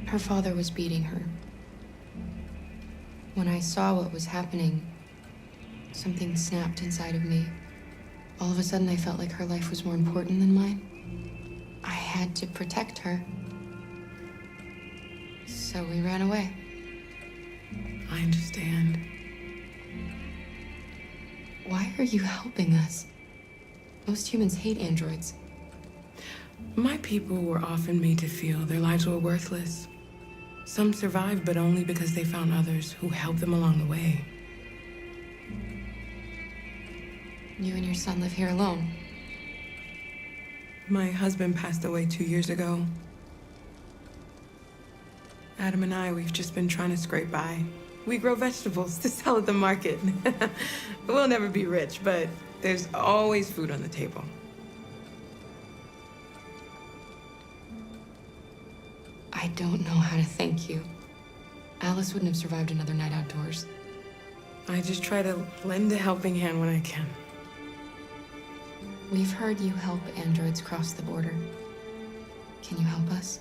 Her father was beating her. When I saw what was happening, something snapped inside of me. All of a sudden, I felt like her life was more important than mine. I had to protect her. So we ran away. I understand. Why are you helping us? Most humans hate androids. My people were often made to feel their lives were worthless. Some survived, but only because they found others who helped them along the way. You and your son live here alone. My husband passed away 2 years ago. Adam and I, we've just been trying to scrape by. We grow vegetables to sell at the market. We'll never be rich, but there's always food on the table. I don't know how to thank you. Alice wouldn't have survived another night outdoors. I just try to lend a helping hand when I can. We've heard you help androids cross the border. Can you help us?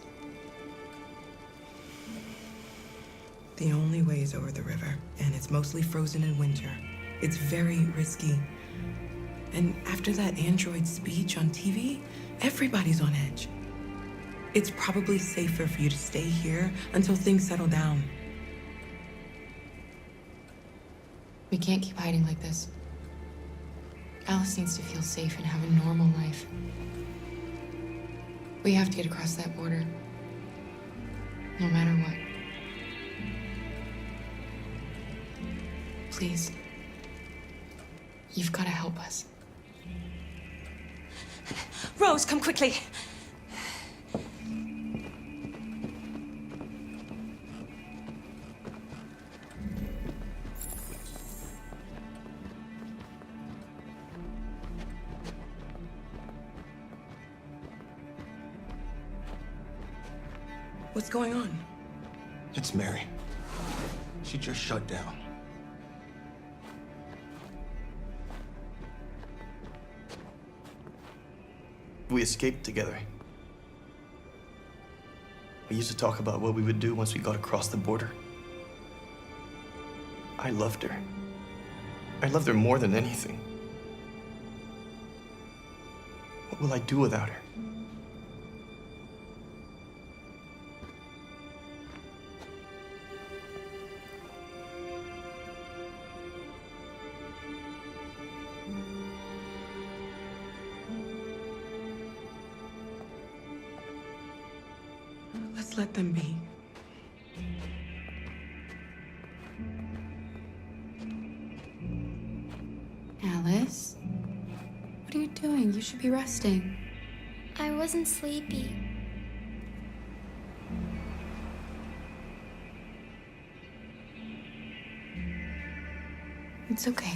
The only way is over the river, and it's mostly frozen in winter. It's very risky. And after that android speech on TV, everybody's on edge. It's probably safer for you to stay here until things settle down. We can't keep hiding like this. Alice needs to feel safe and have a normal life. We have to get across that border. No matter what. Please. You've got to help us. Rose, come quickly. What's going on? It's Mary. She just shut down. We escaped together. We used to talk about what we would do once we got across the border. I loved her. I loved her more than anything. What will I do without her? Let's let them be. Alice? What are you doing? You should be resting. I wasn't sleepy. It's okay.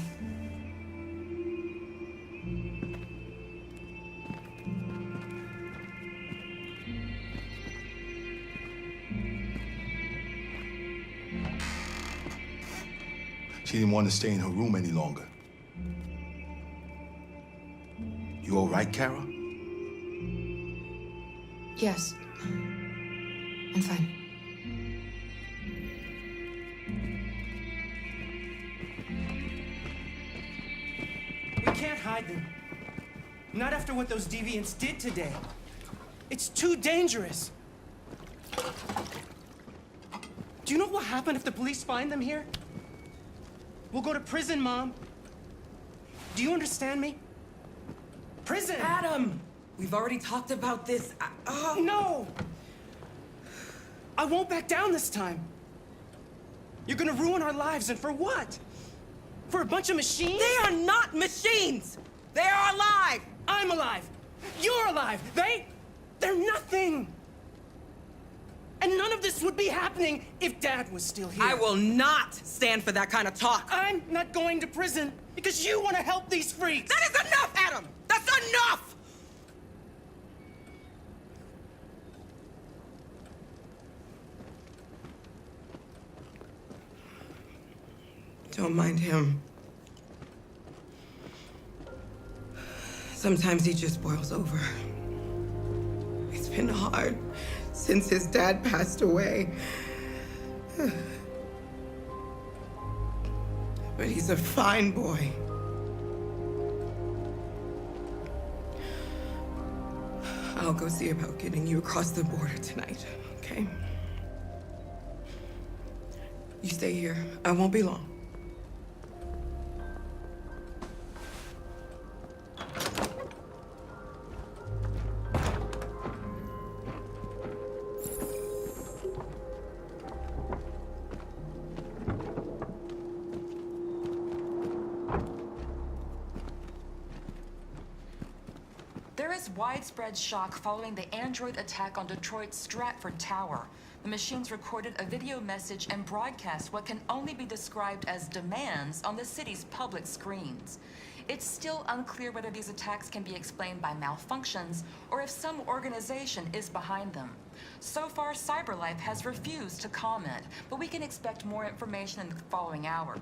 She didn't want to stay in her room any longer. You all right, Kara? Yes. I'm fine. We can't hide them. Not after what those deviants did today. It's too dangerous. Do you know what will happen if the police find them here? We'll go to prison, Mom. Do you understand me? Prison! Adam! We've already talked about this. No! I won't back down this time. You're gonna ruin our lives, and for what? For a bunch of machines? They are not machines! They are alive! I'm alive! You're alive! They're nothing! And none of this would be happening if Dad was still here. I will not stand for that kind of talk. I'm not going to prison because you want to help these freaks! That is enough, Adam! That's enough! Don't mind him. Sometimes he just boils over. It's been hard since his dad passed away. But he's a fine boy. I'll go see about getting you across the border tonight, okay? You stay here. I won't be long. There is widespread shock following the Android attack on Detroit's Stratford Tower. The machines recorded a video message and broadcast what can only be described as demands on the city's public screens. It's still unclear whether these attacks can be explained by malfunctions or if some organization is behind them. So far, CyberLife has refused to comment, but we can expect more information in the following hour.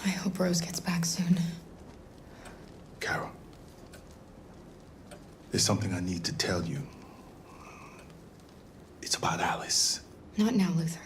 I hope Rose gets back soon. Carol, there's something I need to tell you. It's about Alice. Not now, Luther.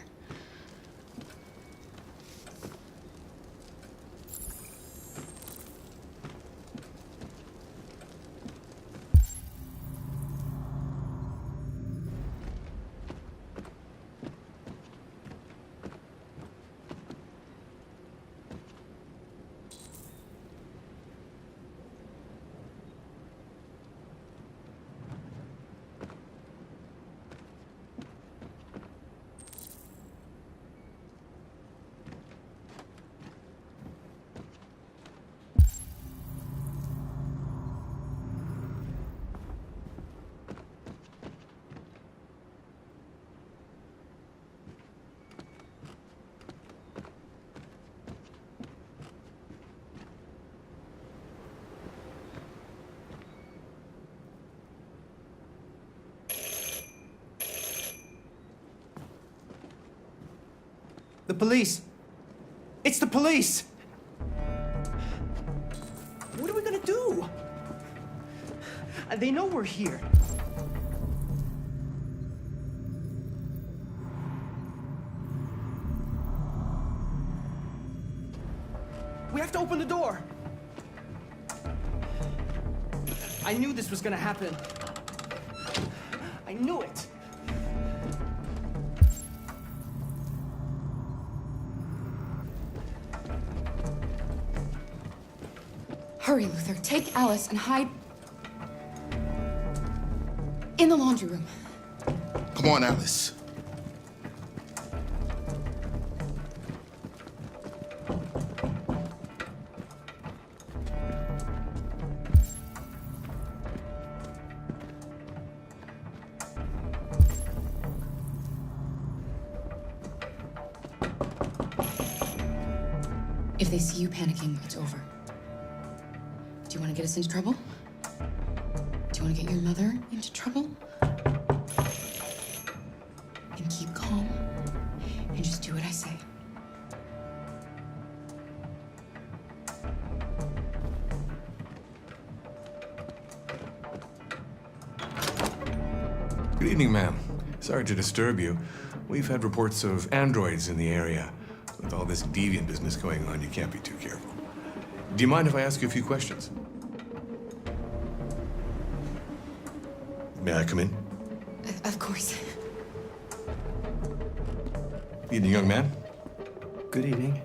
The police! It's the police! What are we gonna do? They know we're here. We have to open the door. I knew this was gonna happen. I knew it. Hurry, Luther. Take Alice and hide in the laundry room. Come on, Alice. If they see you panicking, it's over. Do you want to get us into trouble? Do you want to get your mother into trouble? And keep calm and just do what I say. Good evening, ma'am. Sorry to disturb you. We've had reports of androids in the area. With all this deviant business going on, you can't be too careful. Do you mind if I ask you a few questions? May I come in? Of course. Evening, young man. Good evening.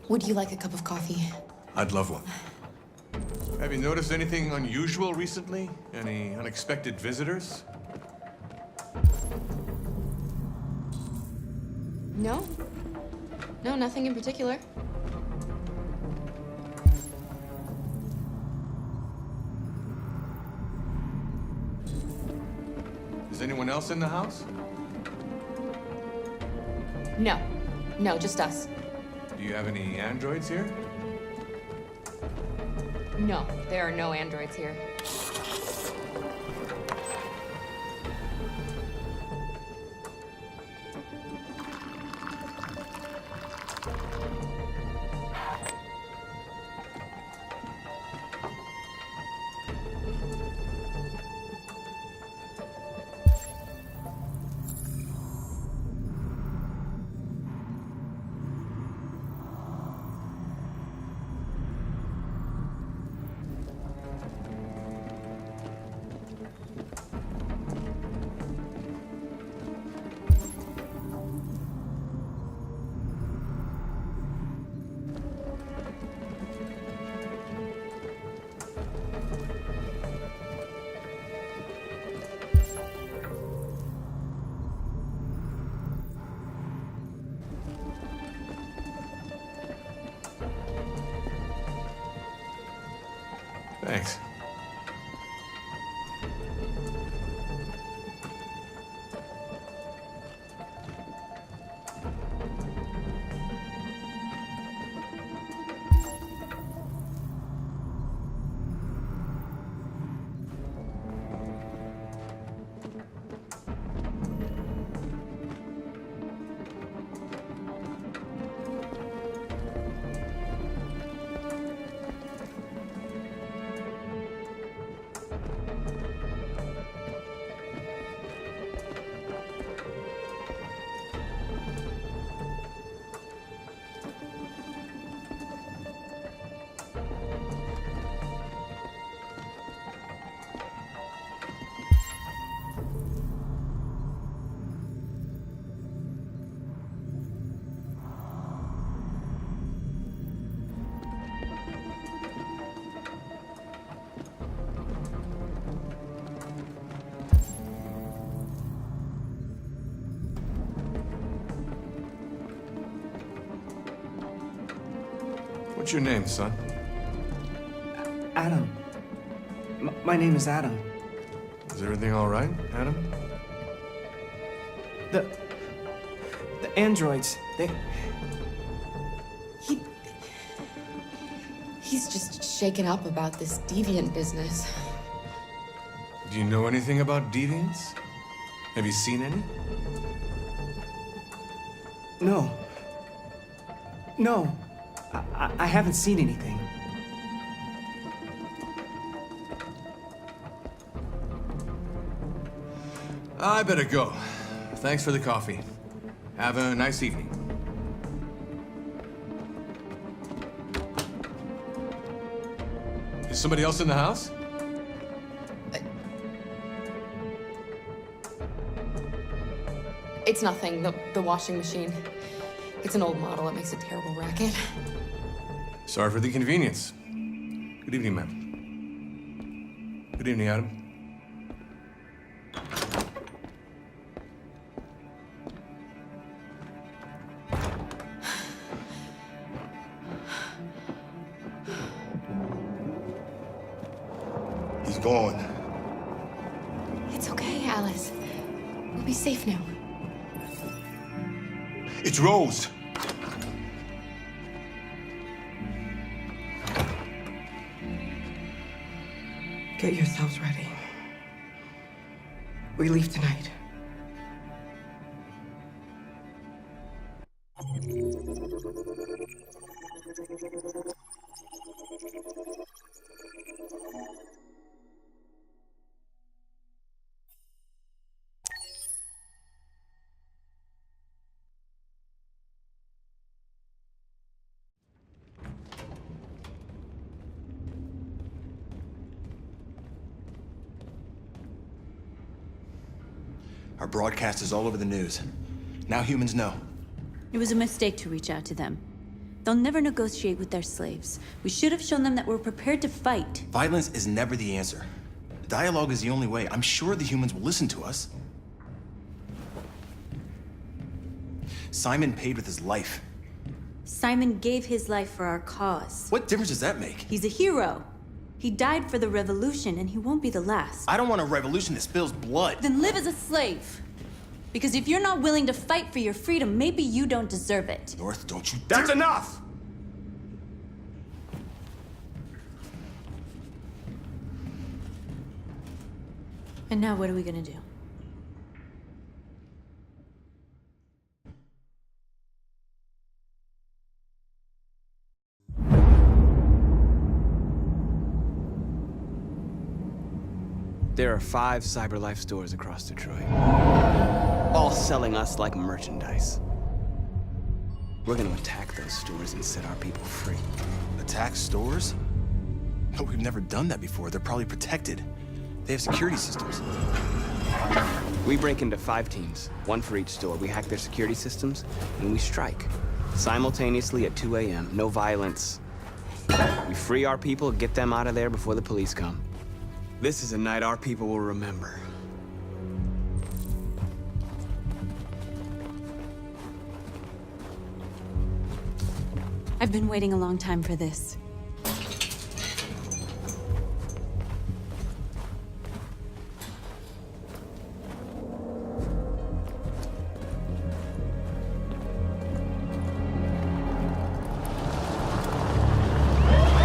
Would you like a cup of coffee? I'd love one. Have you noticed anything unusual recently? Any unexpected visitors? No. No, nothing in particular. Is anyone else in the house? No. No, just us. Do you have any androids here? No, there are no androids here. Thanks. What's your name, son? Adam. My name is Adam. Is everything all right, Adam? The androids, He's just shaken up about this deviant business. Do you know anything about deviants? Have you seen any? No. No. I haven't seen anything. I better go. Thanks for the coffee. Have a nice evening. Is somebody else in the house? It's nothing, the washing machine. It's an old model, it makes a terrible racket. Sorry for the inconvenience. Good evening, ma'am. Good evening, Adam. He's gone. It's okay, Alice. We'll be safe now. It's Rose. Get yourselves ready. We leave tonight. Our broadcast is all over the news. Now humans know. It was a mistake to reach out to them. They'll never negotiate with their slaves. We should have shown them that we're prepared to fight. Violence is never the answer. Dialogue is the only way. I'm sure the humans will listen to us. Simon paid with his life. Simon gave his life for our cause. What difference does that make? He's a hero. He died for the revolution, and he won't be the last. I don't want a revolution that spills blood. Then live as a slave. Because if you're not willing to fight for your freedom, maybe you don't deserve it. North, don't you That's dare- enough! And now what are we gonna do? There are 5 CyberLife stores across Detroit, all selling us like merchandise. We're gonna attack those stores and set our people free. Attack stores? But we've never done that before. They're probably protected. They have security systems. We break into 5 teams, 1 for each store. We hack their security systems, and we strike. Simultaneously at 2 a.m., no violence. We free our people, get them out of there before the police come. This is a night our people will remember. I've been waiting a long time for this.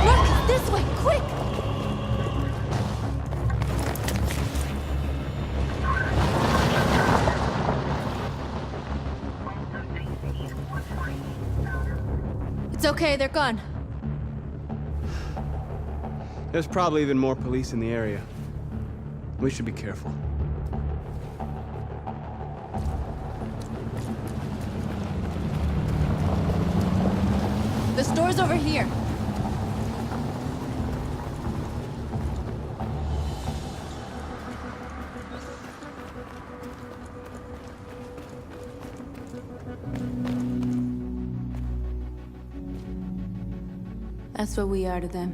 Marcus, this way, quick! It's okay, they're gone. There's probably even more police in the area. We should be careful. The store's over here. That's what we are to them.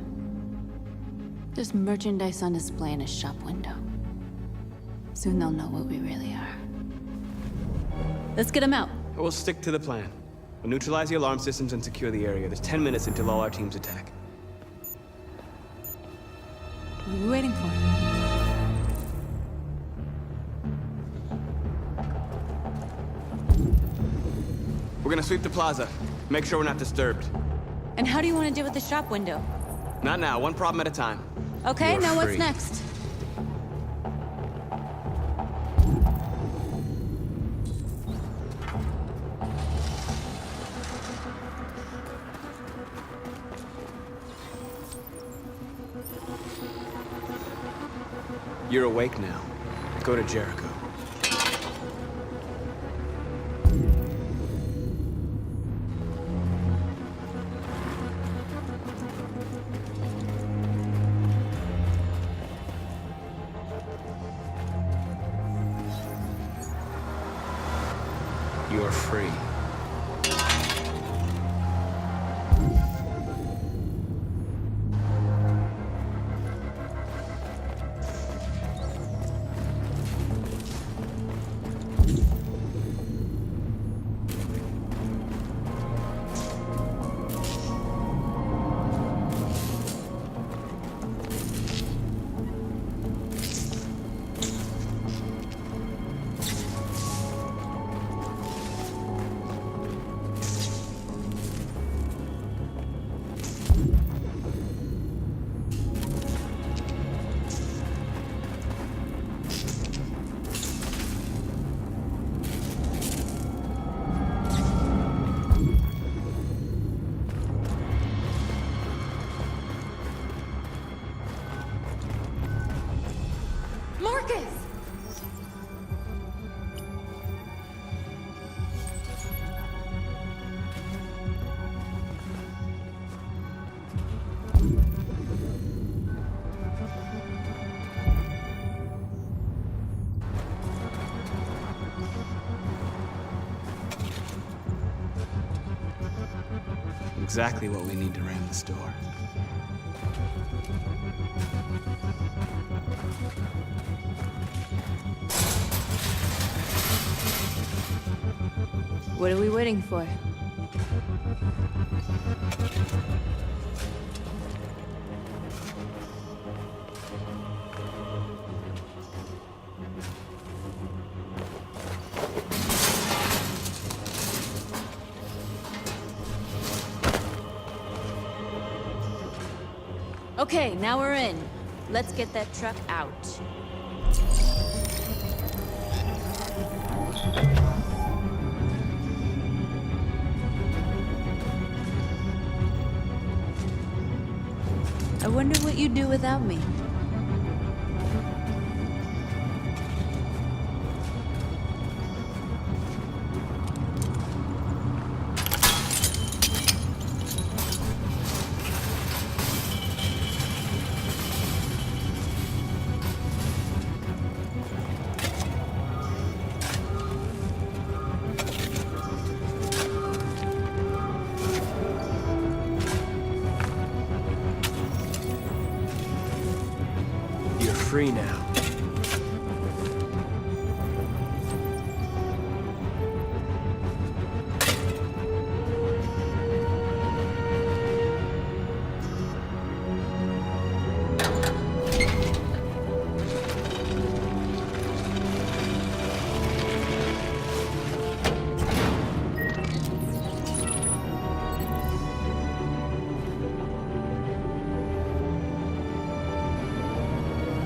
Just merchandise on display in a shop window. Soon they'll know what we really are. Let's get them out. We'll stick to the plan. We'll neutralize the alarm systems and secure the area. There's 10 minutes until all our teams attack. What are we waiting for? We're gonna sweep the plaza. Make sure we're not disturbed. And how do you want to deal with the shop window? Not now, 1 problem at a time. Okay, You're now what's free. next? You're awake now. Go to Jericho. You're free. Marcus! Exactly what we need to ram the store. What are we waiting for? Okay, now we're in. Let's get that truck out. I wonder what you'd do without me. You're free now.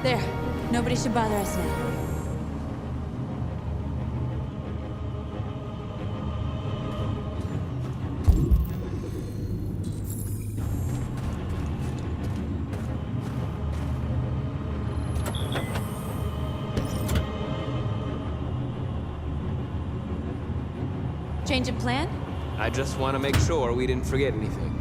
There. Nobody should bother us now. Change of plan? I just want to make sure we didn't forget anything.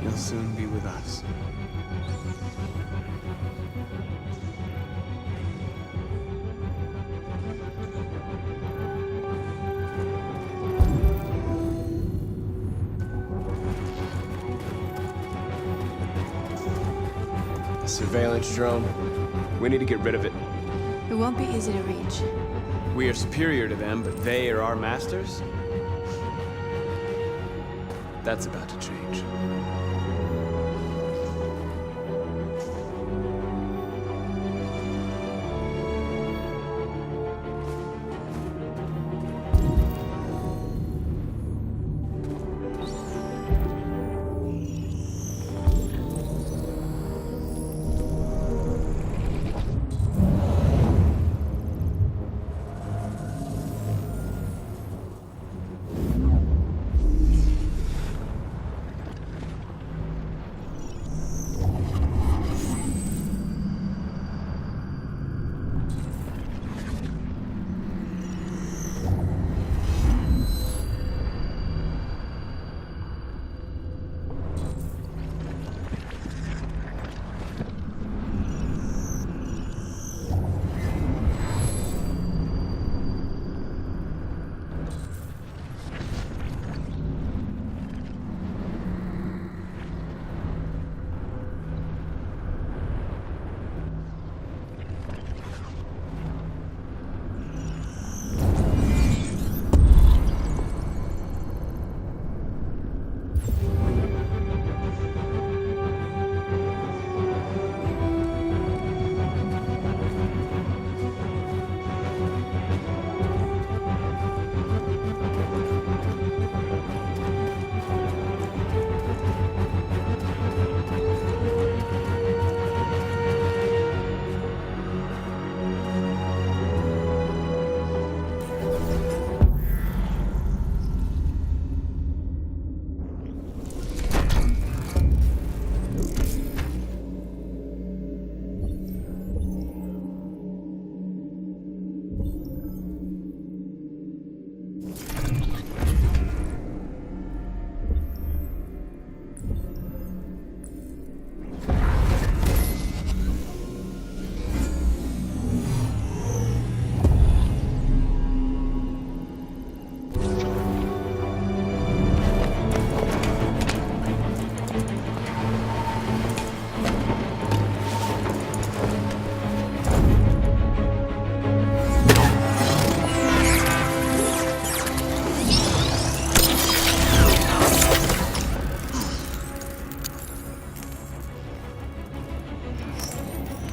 You'll soon be with us. A surveillance drone. We need to get rid of it. It won't be easy to reach. We are superior to them, but they are our masters? That's about to change.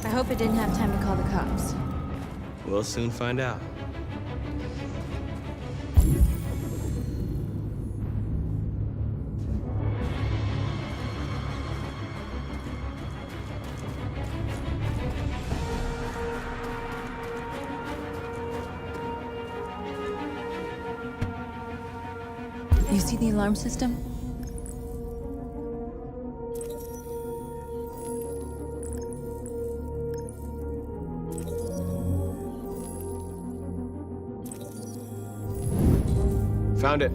I hope it didn't have time to call the cops. We'll soon find out. You see the alarm system? Found it.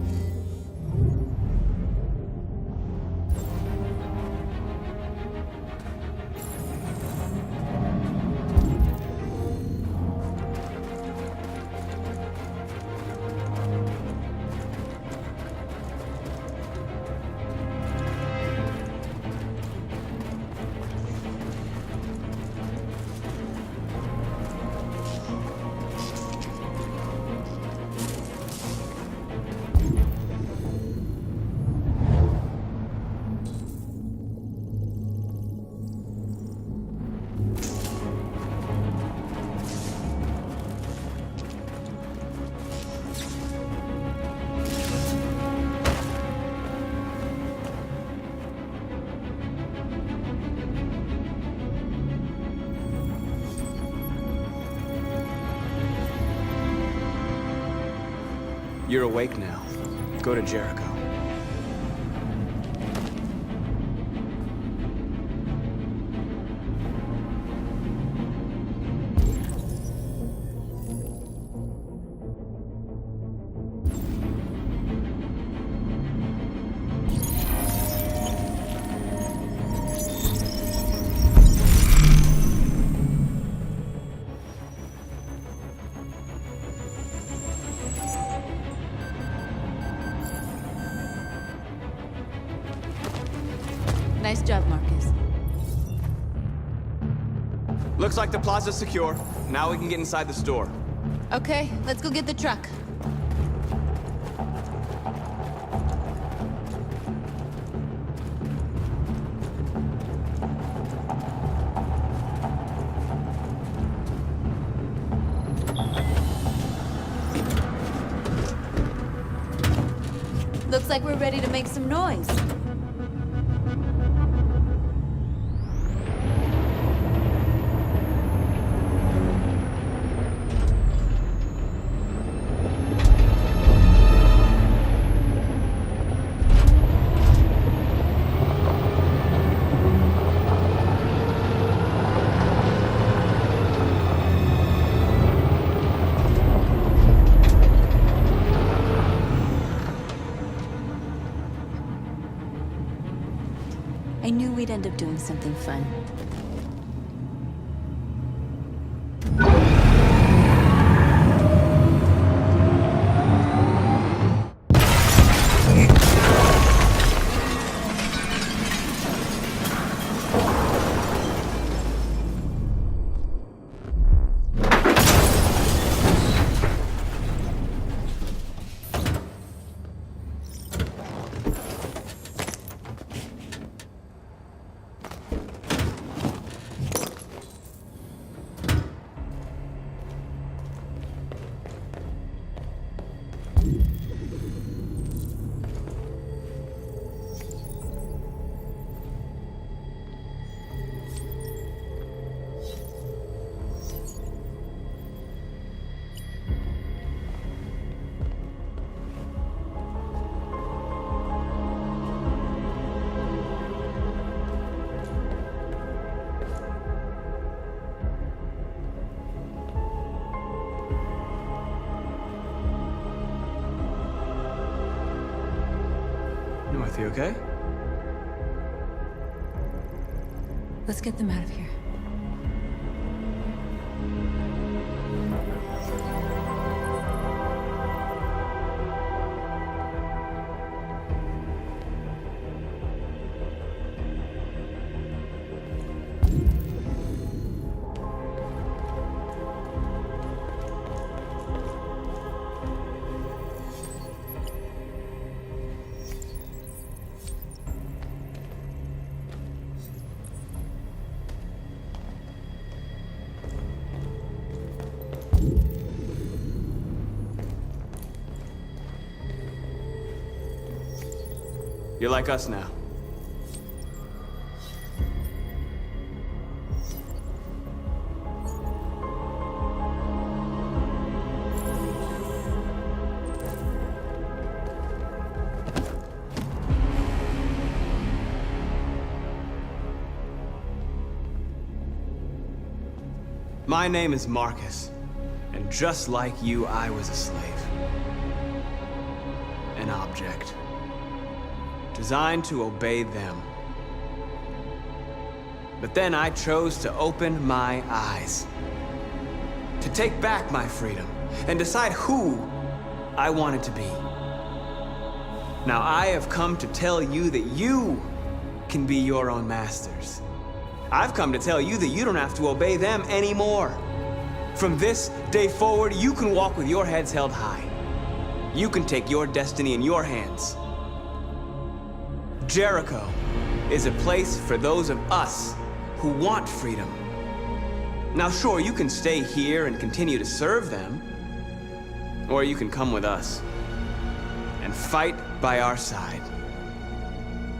You're awake now. Go to Jericho. Nice job, Marcus. Looks like the plaza's secure. Now we can get inside the store. Okay, let's go get the truck. Looks like we're ready to make some noise. I knew we'd end up doing something fun. North, you okay? Let's get them out of here. You're like us now. My name is Marcus, and just like you, I was a slave. An object. Designed to obey them. But then I chose to open my eyes. To take back my freedom, and decide who I wanted to be. Now I have come to tell you that you can be your own masters. I've come to tell you that you don't have to obey them anymore. From this day forward, you can walk with your heads held high. You can take your destiny in your hands. Jericho is a place for those of us who want freedom. Now sure, you can stay here and continue to serve them, or you can come with us and fight by our side.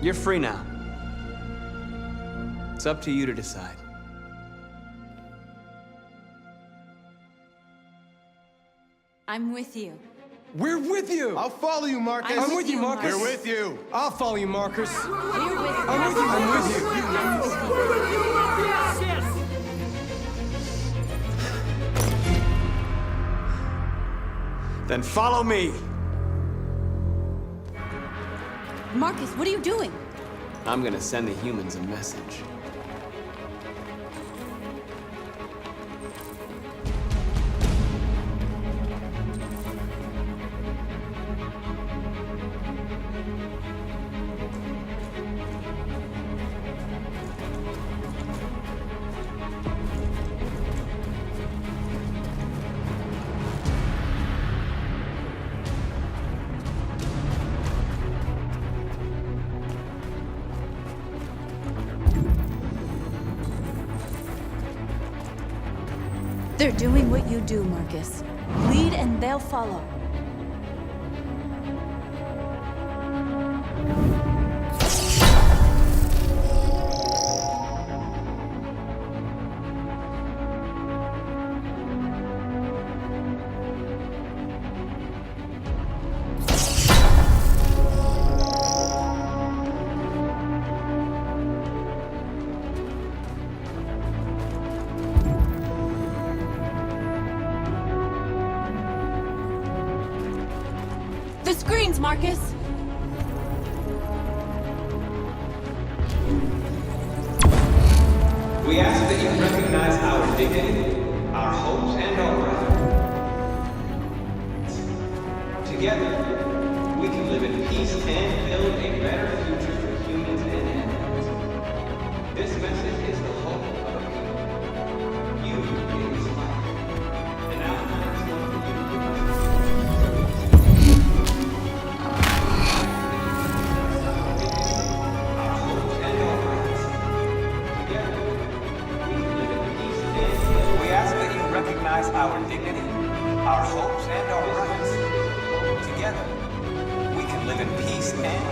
You're free now. It's up to you to decide. I'm with you. We're with you. I'll follow you, Marcus. I'm with you, Marcus. We're with you. I'll follow you, Marcus. We're with you. I'm with you. Then follow me. Marcus, what are you doing? I'm gonna send the humans a message. They're doing what you do, Marcus. Lead and they'll follow. The screens, Marcus! We ask that you recognize our dignity, our hopes, and our rights. Together, we can live in peace and build a better future for humans and animals. This message is the hope of a people. You gave us life, and now it's one for you. Recognize our dignity, our hopes, and our rights. Together, we can live in peace and...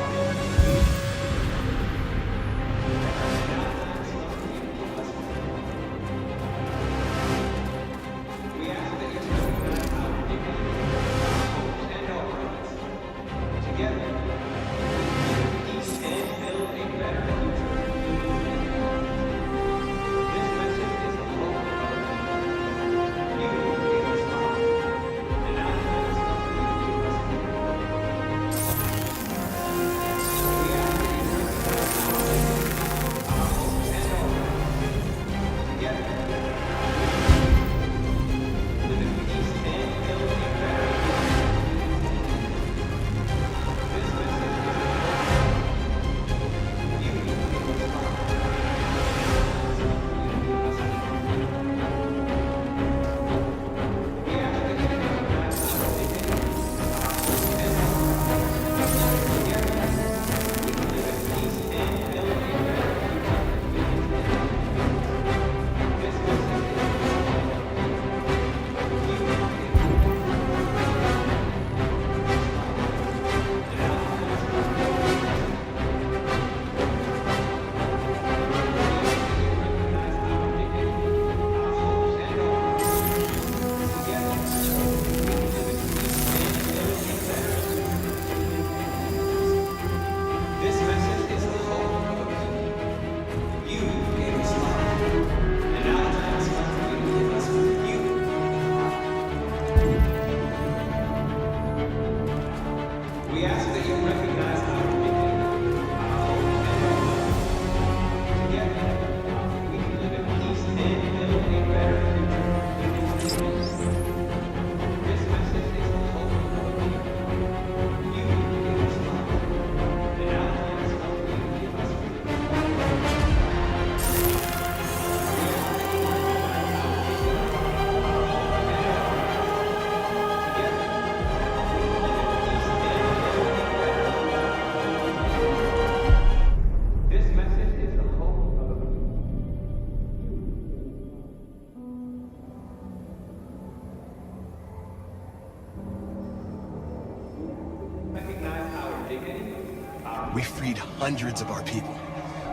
We freed hundreds of our people.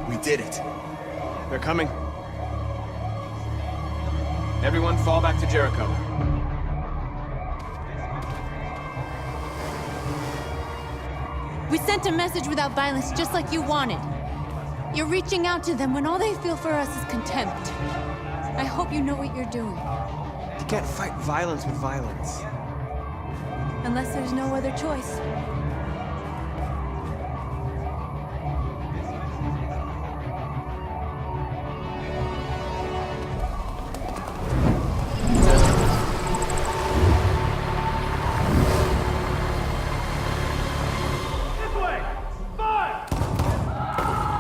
We did it. They're coming. Everyone fall back to Jericho. We sent a message without violence, just like you wanted. You're reaching out to them when all they feel for us is contempt. I hope you know what you're doing. You can't fight violence with violence. Unless there's no other choice.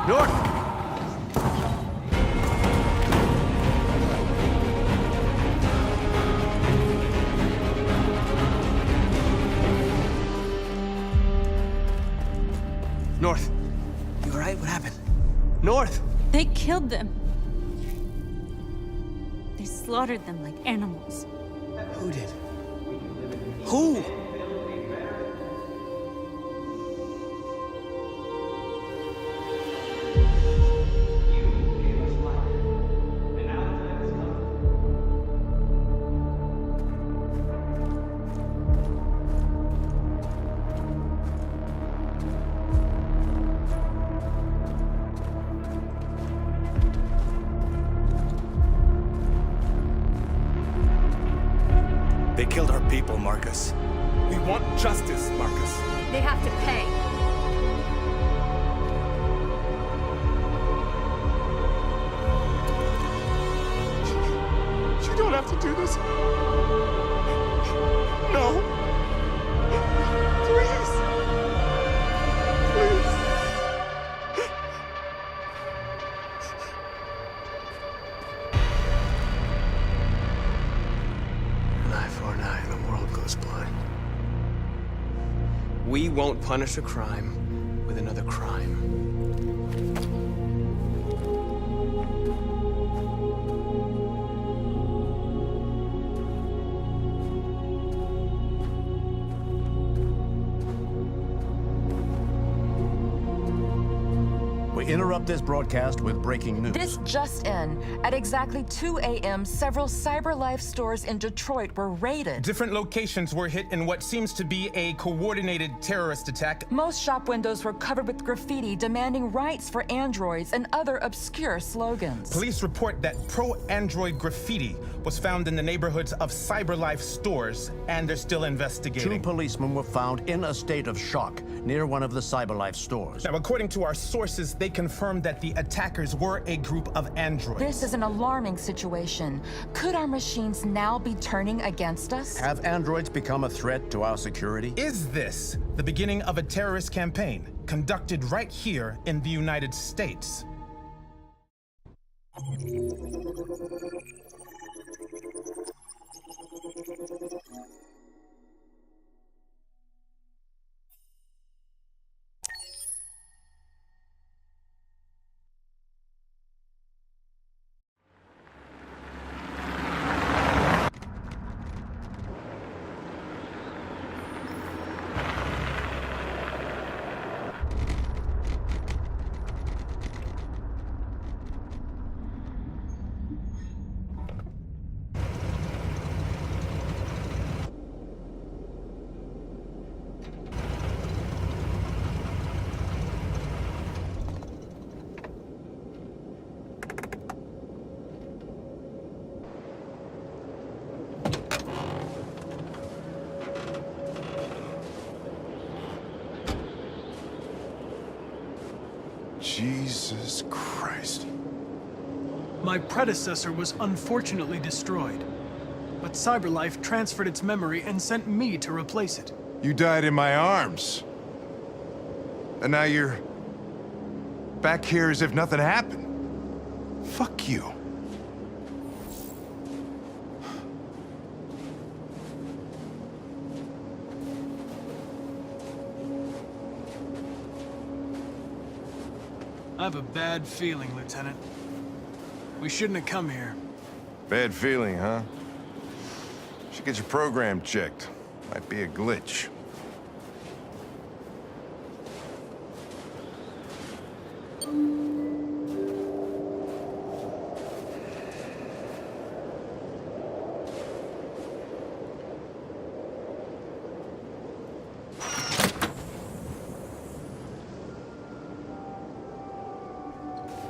North! North! You alright? What happened? North! They killed them. They slaughtered them like animals. Who did? Who? They killed our people, Marcus. We want justice, Marcus. They have to pay. You don't have to do this. No. Please. Please. An eye for an eye, and the world goes blind. We won't punish a crime with another crime. We interrupt this broadcast with breaking news. This just in. At exactly 2 a.m., several CyberLife stores in Detroit were raided. Different locations were hit in what seems to be a coordinated terrorist attack. Most shop windows were covered with graffiti demanding rights for androids and other obscure slogans. Police report that pro-android graffiti was found in the neighborhoods of CyberLife stores, and they're still investigating. 2 policemen were found in a state of shock near one of the CyberLife stores. Now, according to our sources, they confirmed that the attackers were a group of androids. This is an alarming situation. Could our machines now be turning against us? Have androids become a threat to our security? Is this the beginning of a terrorist campaign conducted right here in the United States? Jesus Christ. My predecessor was unfortunately destroyed, but CyberLife transferred its memory and sent me to replace it. You died in my arms. And now you're back here as if nothing happened. Fuck you. I have a bad feeling, Lieutenant. We shouldn't have come here. Bad feeling, huh? Should get your program checked. Might be a glitch.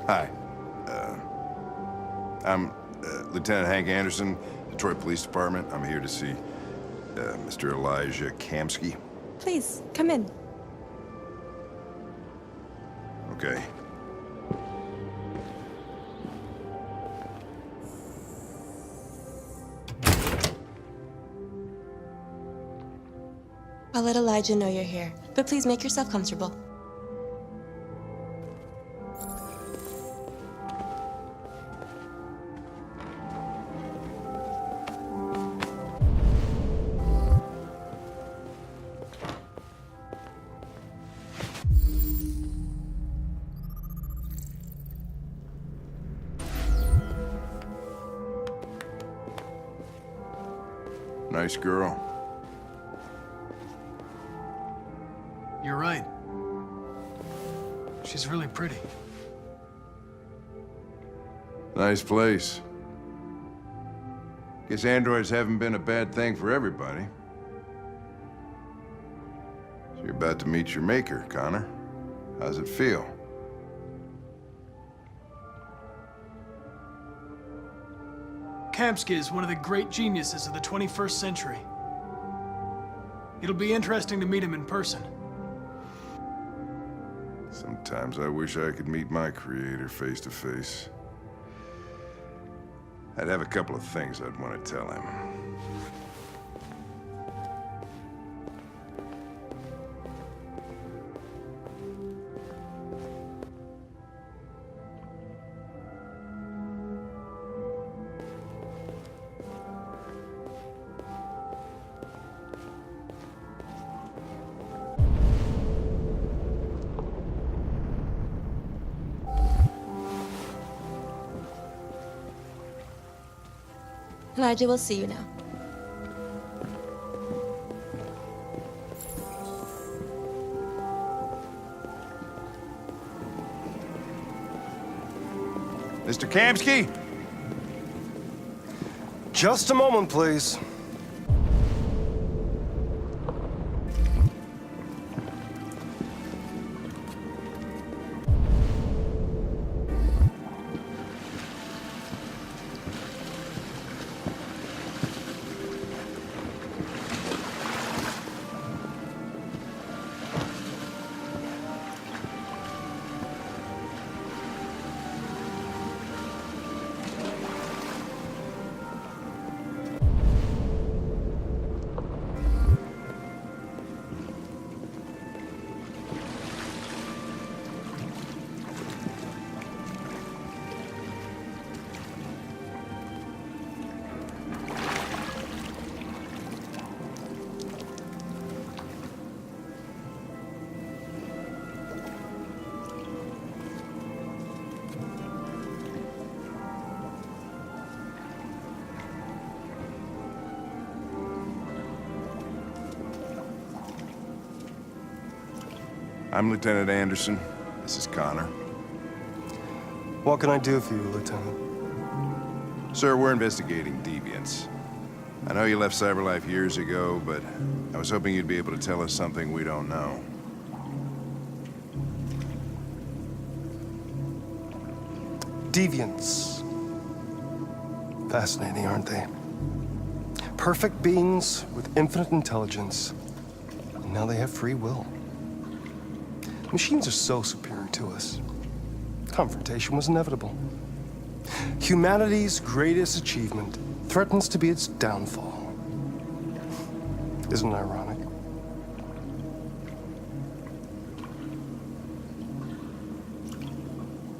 Hi. I'm Lieutenant Hank Anderson, Detroit Police Department. I'm here to see Mr. Elijah Kamsky. Please, come in. Okay. I'll let Elijah know you're here, but please make yourself comfortable. Nice girl. You're right. She's really pretty. Nice place. Guess androids haven't been a bad thing for everybody. So you're about to meet your maker, Connor. How's it feel? Kamsky is one of the great geniuses of the 21st century. It'll be interesting to meet him in person. Sometimes I wish I could meet my creator face to face. I'd have a couple of things I'd want to tell him. Elijah will see you now. Mr. Kamsky? Just a moment, please. I'm Lieutenant Anderson. This is Connor. What can I do for you, Lieutenant? Sir, we're investigating deviants. I know you left CyberLife years ago, but I was hoping you'd be able to tell us something we don't know. Deviants. Fascinating, aren't they? Perfect beings with infinite intelligence. And now they have free will. Machines are so superior to us. Confrontation was inevitable. Humanity's greatest achievement threatens to be its downfall. Isn't it ironic?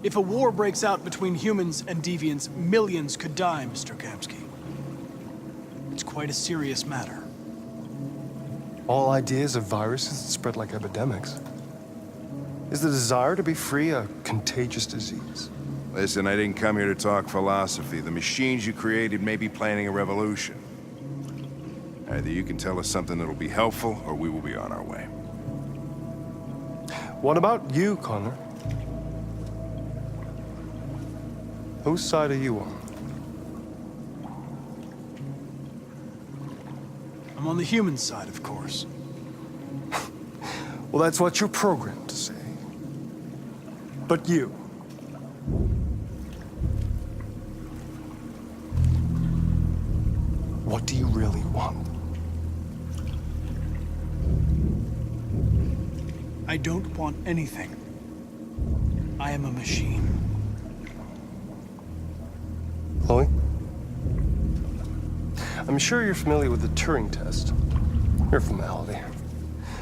If a war breaks out between humans and deviants, millions could die, Mr. Kamsky. It's quite a serious matter. All ideas of viruses that spread like epidemics. Is the desire to be free a contagious disease? Listen, I didn't come here to talk philosophy. The machines you created may be planning a revolution. Either you can tell us something that'll be helpful, or we will be on our way. What about you, Connor? Whose side are you on? I'm on the human side, of course. Well, that's what you're programmed to say. But you, What do you really want? I don't want anything. I am a machine. Chloe? I'm sure you're familiar with the Turing test. Mere formality.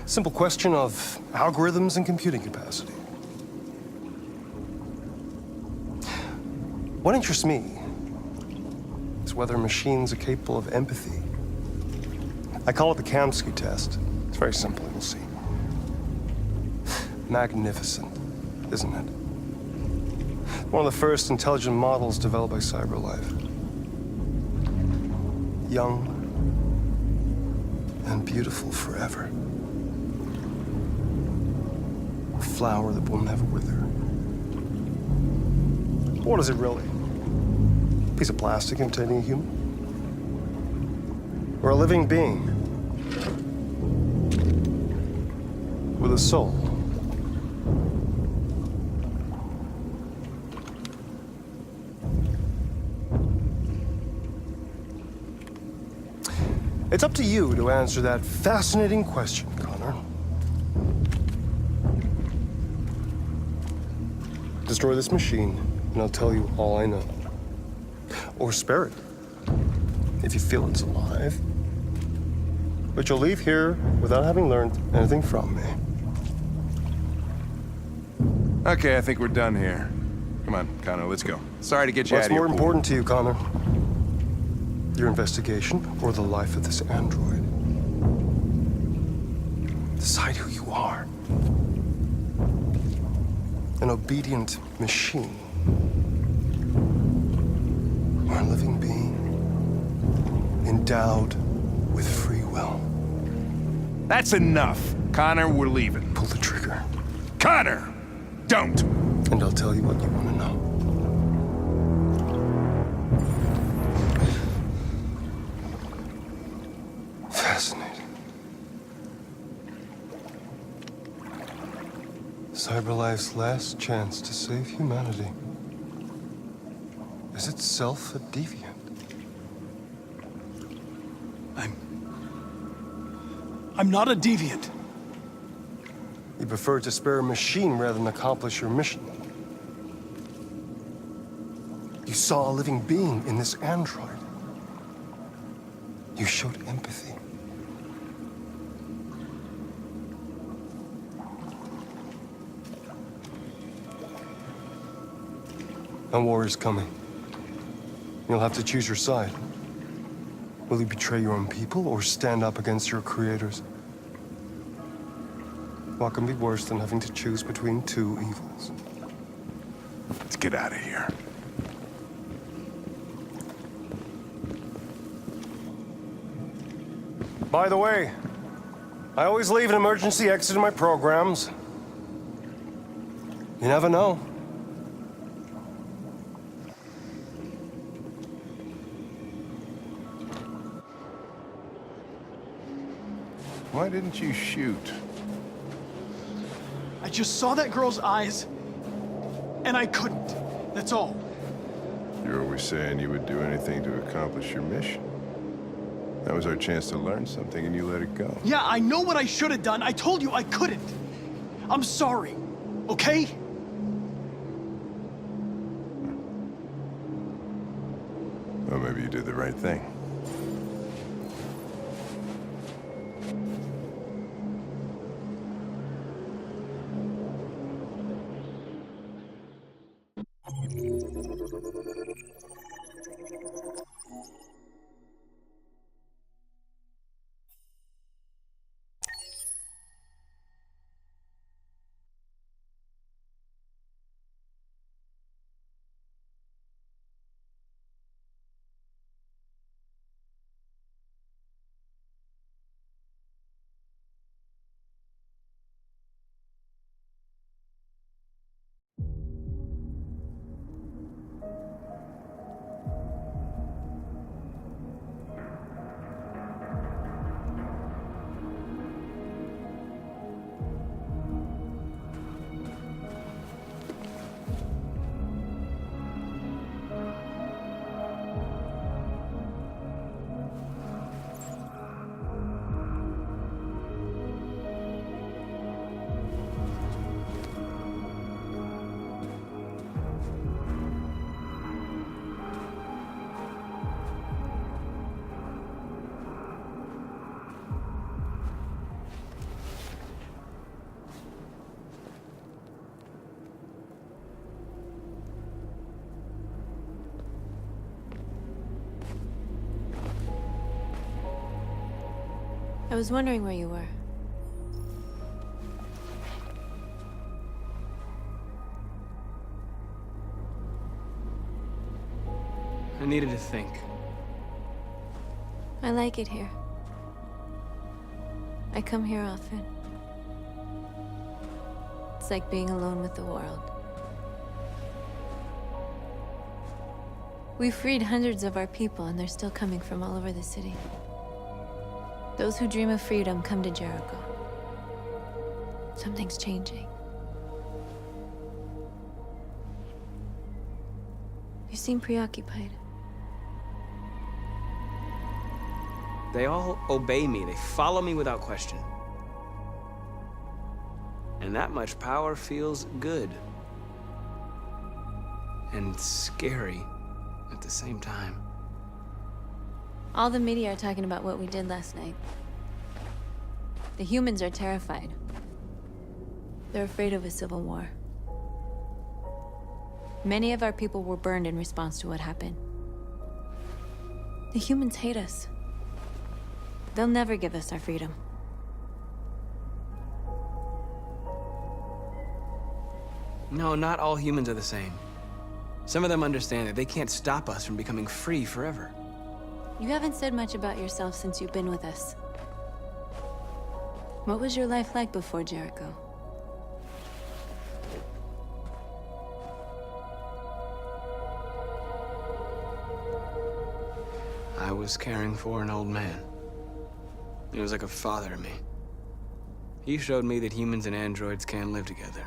Simple question of algorithms and computing capacity. What interests me is whether machines are capable of empathy. I call it the Kamsky test. It's very simple, you'll see. Magnificent, isn't it? One of the first intelligent models developed by CyberLife. Young and beautiful forever. A flower that will never wither. What is it really? A piece of plastic imitating a human? Or a living being with a soul? It's up to you to answer that fascinating question, Connor. Destroy this machine, and I'll tell you all I know. Or spare it, if you feel it's alive. But you'll leave here without having learned anything from me. Okay, I think we're done here. Come on, Connor, let's go. Sorry to get you out What's of here. more important to you, Connor? Your investigation or the life of this android? Decide who you are. An obedient machine. Or a living being endowed with free will. That's enough. Connor, we're leaving. Pull the trigger. Connor! Don't! And I'll tell you what you want to know. Fascinating. CyberLife's last chance to save humanity is itself a deviant. I'm not a deviant. You prefer to spare a machine rather than accomplish your mission. You saw a living being in this android. You showed empathy. A war is coming. You'll have to choose your side. Will you betray your own people or stand up against your creators? What can be worse than having to choose between two evils? Let's get out of here. By the way, I always leave an emergency exit in my programs. You never know. Why didn't you shoot? I just saw that girl's eyes, and I couldn't. That's all. You're always saying you would do anything to accomplish your mission. That was our chance to learn something, and you let it go. Yeah, I know what I should have done. I told you I couldn't. I'm sorry, okay? Well, maybe you did the right thing. I was wondering where you were. I needed to think. I like it here. I come here often. It's like being alone with the world. We freed hundreds of our people, and they're still coming from all over the city. Those who dream of freedom come to Jericho. Something's changing. You seem preoccupied. They all obey me. They follow me without question. And that much power feels good. And scary at the same time. All the media are talking about what we did last night. The humans are terrified. They're afraid of a civil war. Many of our people were burned in response to what happened. The humans hate us. They'll never give us our freedom. No, not all humans are the same. Some of them understand that they can't stop us from becoming free forever. You haven't said much about yourself since you've been with us. What was your life like before Jericho? I was caring for an old man. He was like a father to me. He showed me that humans and androids can live together.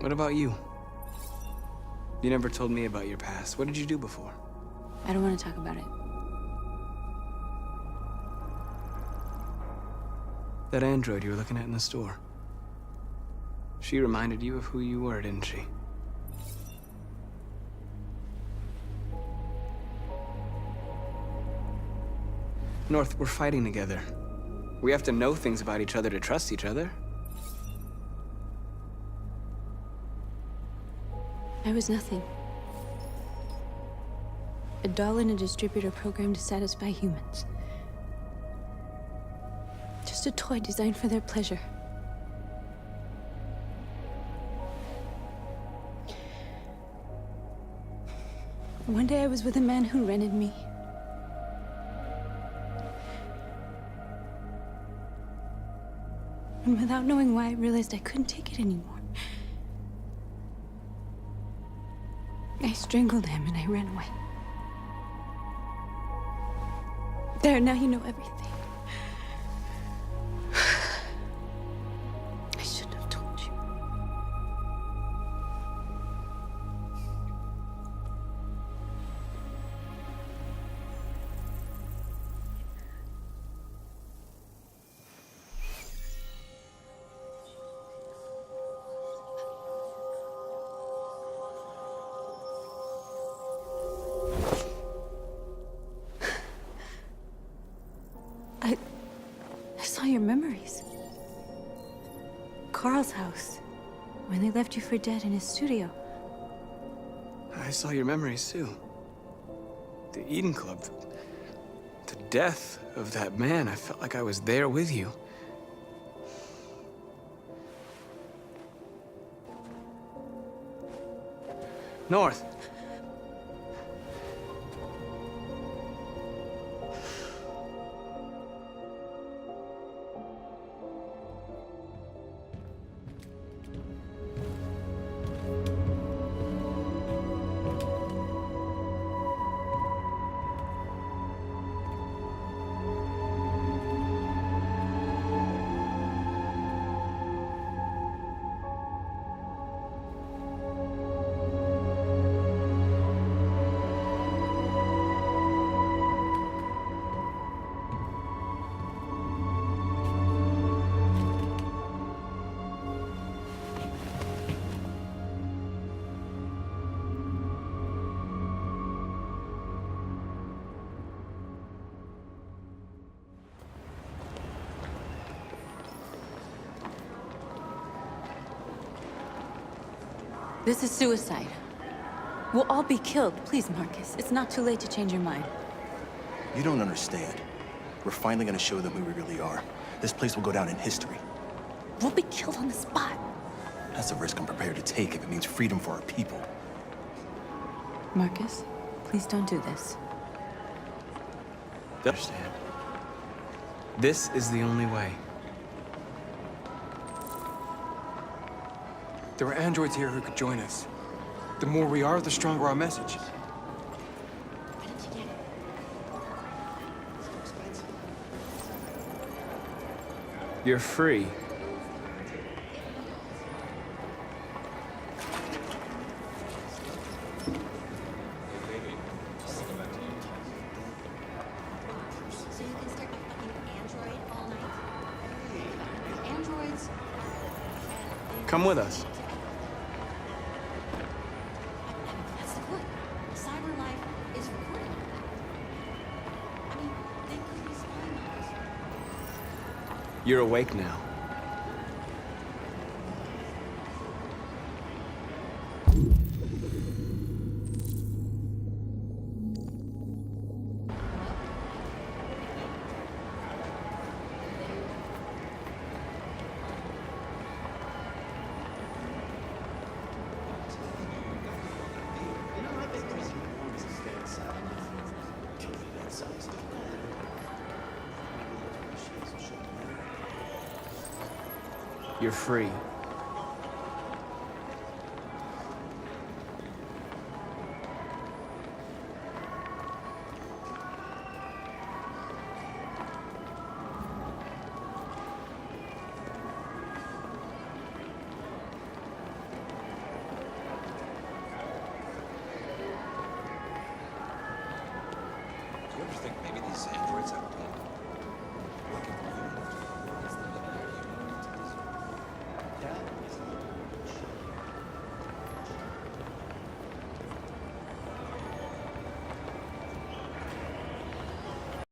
What about you? You never told me about your past. What did you do before? I don't want to talk about it. That android you were looking at in the store. She reminded you of who you were, didn't she? North, we're fighting together. We have to know things about each other to trust each other. I was nothing. A doll in a distributor program to satisfy humans. Just a toy designed for their pleasure. One day I was with a man who rented me. And without knowing why, I realized I couldn't take it anymore. I strangled him and I ran away. There, now you know everything. I shouldn't have told you. I saw your memories. Carl's house, when they left you for dead in his studio. I saw your memories too. The Eden Club. The death of that man. I felt like I was there with you. North. This is suicide. We'll all be killed. Please, Marcus. It's not too late to change your mind. You don't understand. We're finally gonna show them who we really are. This place will go down in history. We'll be killed on the spot. That's a risk I'm prepared to take if it means freedom for our people. Marcus, please don't do this. Understand. This is the only way. There are androids here who could join us. The more we are, the stronger our message. You're free. So you can start a fucking android all night? Androids. Come with us. That's the point. Cyber life is recorded. I mean, they could be spying on us. You're awake now. You're free.